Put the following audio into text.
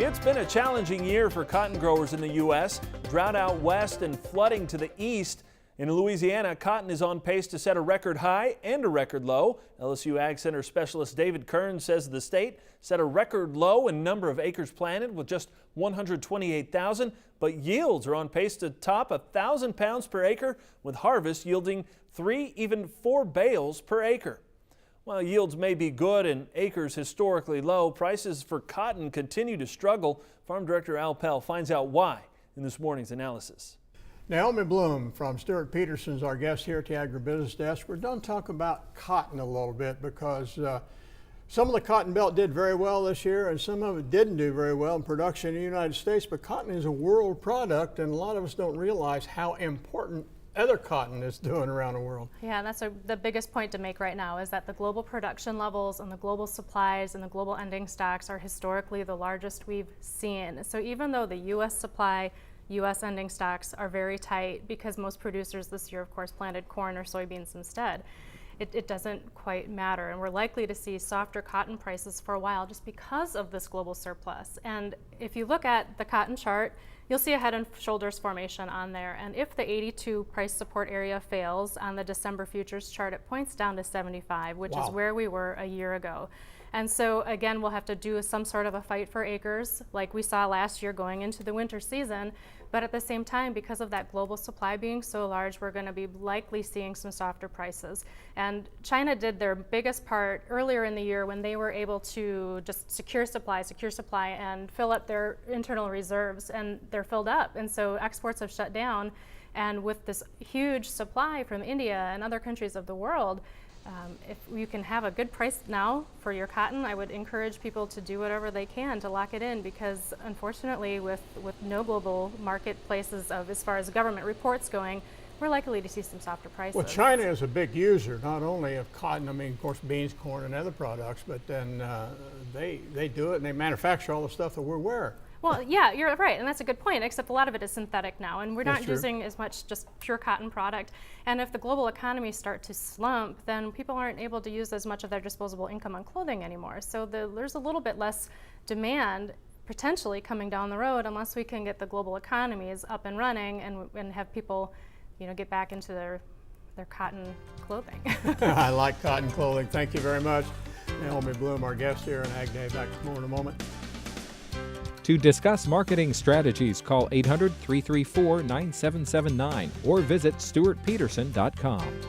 It's been a challenging year for cotton growers in the U.S. Drought out west and flooding to the east. In Louisiana, cotton is on pace to set a record high and a record low. LSU Ag Center specialist David Kern says the state set a record low in number of acres planted with just 128,000, but yields are on pace to top 1,000 pounds per acre, with harvest yielding 3, even 4 bales per acre. While yields may be good and acres historically low, prices for cotton continue to struggle. Farm Director Al Pell finds out why in this morning's analysis. Naomi Bloom from Stewart Peterson is our guest here at the Agribusiness Desk. We're done talking about cotton a little bit because some of the cotton belt did very well this year and some of it didn't do very well in production in the United States, but cotton is a world product and a lot of us don't realize how important other cotton is doing around the world. Yeah, that's the biggest point to make right now is that the global production levels and the global supplies and the global ending stocks are historically the largest we've seen. So even though the U.S. supply, U.S. ending stocks are very tight because most producers this year, of course, planted corn or soybeans instead, it doesn't quite matter. And we're likely to see softer cotton prices for a while just because of this global surplus. And if you look at the cotton chart, you'll see a head and shoulders formation on there. And if the 82 price support area fails on the December futures chart, it points down to 75, which is where we were a year ago. And so again, we'll have to do some sort of a fight for acres like we saw last year going into the winter season. But at the same time, because of that global supply being so large, we're going to be likely seeing some softer prices. And China did their biggest part earlier in the year when they were able to just secure supply, and fill up their internal reserves, and they're filled up. And so exports have shut down. And with this huge supply from India and other countries of the world, if you can have a good price now for your cotton, I would encourage people to do whatever they can to lock it in, because unfortunately with no global marketplaces of as far as government reports going, we're likely to see some softer prices. Well, China is a big user not only of cotton, I mean, of course, beans, corn, and other products, but then they do it and they manufacture all the stuff that we're wearing. Well, yeah, you're right, and that's a good point, except a lot of it is synthetic now, and we're not using as much just pure cotton product. And if the global economies start to slump, then people aren't able to use as much of their disposable income on clothing anymore. So there's a little bit less demand potentially coming down the road unless we can get the global economies up and running and have people, get back into their cotton clothing. I like cotton clothing. Thank you very much. Naomi Bloom, our guest here on Ag Day. Back to more in a moment. To discuss marketing strategies, call 800-334-9779 or visit stewartpeterson.com.